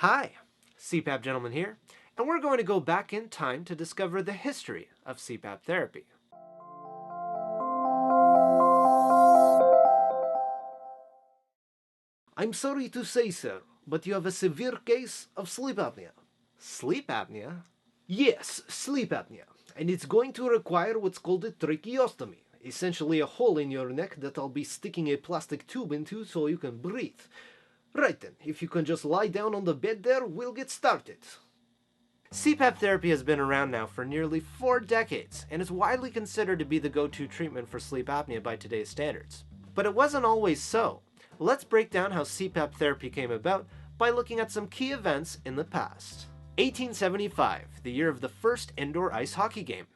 Hi, CPAP Gentleman here, and we're going to go back in time to discover the history of CPAP therapy. I'm sorry to say, sir, but you have a severe case of sleep apnea. Sleep apnea? Yes, sleep apnea. And it's going to require what's called a tracheostomy, essentially a hole in your neck that I'll be sticking a plastic tube into so you can breathe. Right then, if you can just lie down on the bed there, we'll get started. CPAP therapy has been around now for nearly 4 decades and is widely considered to be the go-to treatment for sleep apnea by today's standards. But it wasn't always so. Let's break down how CPAP therapy came about by looking at some key events in the past. 1875, the year of the first indoor ice hockey game,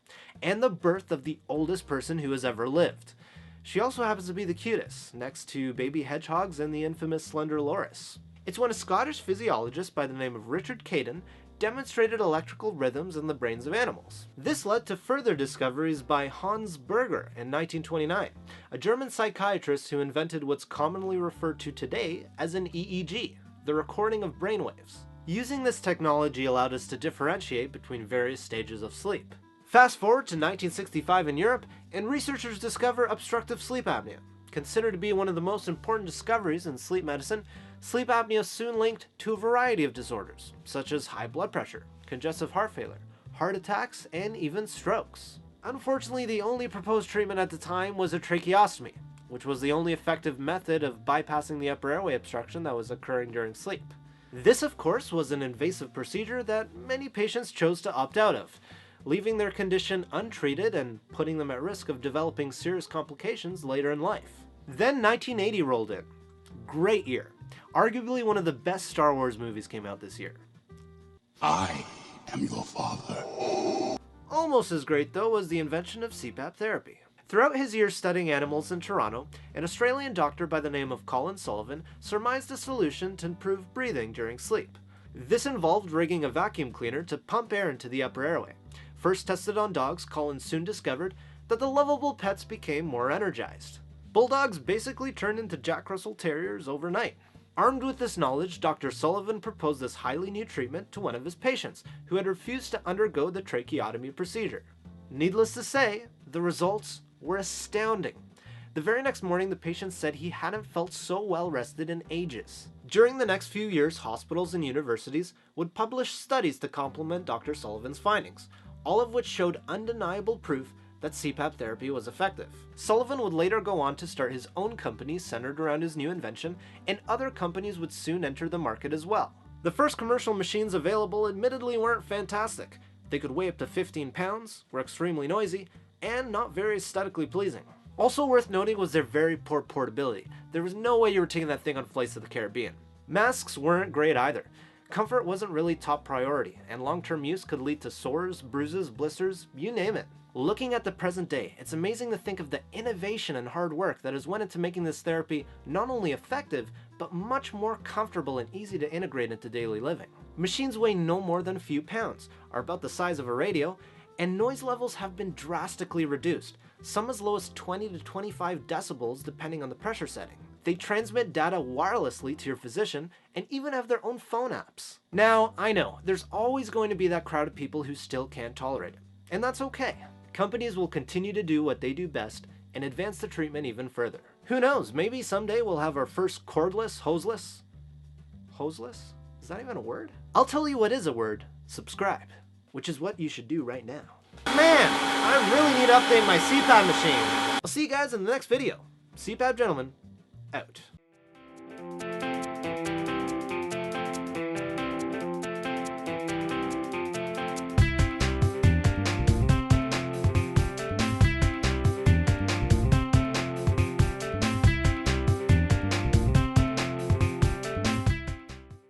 and the birth of the oldest person who has ever lived. She also happens to be the cutest, next to baby hedgehogs and the infamous slender loris. It's when a Scottish physiologist by the name of Richard Caden demonstrated electrical rhythms in the brains of animals. This led to further discoveries by Hans Berger in 1929, a German psychiatrist who invented what's commonly referred to today as an EEG, the recording of brainwaves. Using this technology allowed us to differentiate between various stages of sleep. Fast forward to 1965 in Europe, and researchers discover obstructive sleep apnea. Considered to be one of the most important discoveries in sleep medicine, sleep apnea soon linked to a variety of disorders, such as high blood pressure, congestive heart failure, heart attacks, and even strokes. Unfortunately, the only proposed treatment at the time was a tracheostomy, which was the only effective method of bypassing the upper airway obstruction that was occurring during sleep. This, of course, was an invasive procedure that many patients chose to opt out of, leaving their condition untreated and putting them at risk of developing serious complications later in life. Then 1980 rolled in. Great year. Arguably one of the best Star Wars movies came out this year. I am your father. Almost as great, though, was the invention of CPAP therapy. Throughout his years studying animals in Toronto, an Australian doctor by the name of Colin Sullivan surmised a solution to improve breathing during sleep. This involved rigging a vacuum cleaner to pump air into the upper airway. First tested on dogs, Colin soon discovered that the lovable pets became more energized. Bulldogs basically turned into Jack Russell Terriers overnight. Armed with this knowledge, Dr. Sullivan proposed this highly new treatment to one of his patients who had refused to undergo the tracheotomy procedure. Needless to say, the results were astounding. The very next morning, the patient said he hadn't felt so well rested in ages. During the next few years, hospitals and universities would publish studies to complement Dr. Sullivan's findings, all of which showed undeniable proof that CPAP therapy was effective. Sullivan would later go on to start his own company centered around his new invention, and other companies would soon enter the market as well. The first commercial machines available admittedly weren't fantastic. They could weigh up to 15 pounds, were extremely noisy, and not very aesthetically pleasing. Also worth noting was their very poor portability. There was no way you were taking that thing on flights to the Caribbean. Masks weren't great either. Comfort wasn't really top priority, and long-term use could lead to sores, bruises, blisters, you name it. Looking at the present day, it's amazing to think of the innovation and hard work that has went into making this therapy not only effective, but much more comfortable and easy to integrate into daily living. Machines weigh no more than a few pounds, are about the size of a radio, and noise levels have been drastically reduced, some as low as 20 to 25 decibels depending on the pressure setting. They transmit data wirelessly to your physician and even have their own phone apps. Now, I know, there's always going to be that crowd of people who still can't tolerate it, and that's okay. Companies will continue to do what they do best and advance the treatment even further. Who knows, maybe someday we'll have our first cordless, hoseless? Is that even a word? I'll tell you what is a word: subscribe, which is what you should do right now. Man, I really need to update my CPAP machine. I'll see you guys in the next video. CPAP Gentleman, out.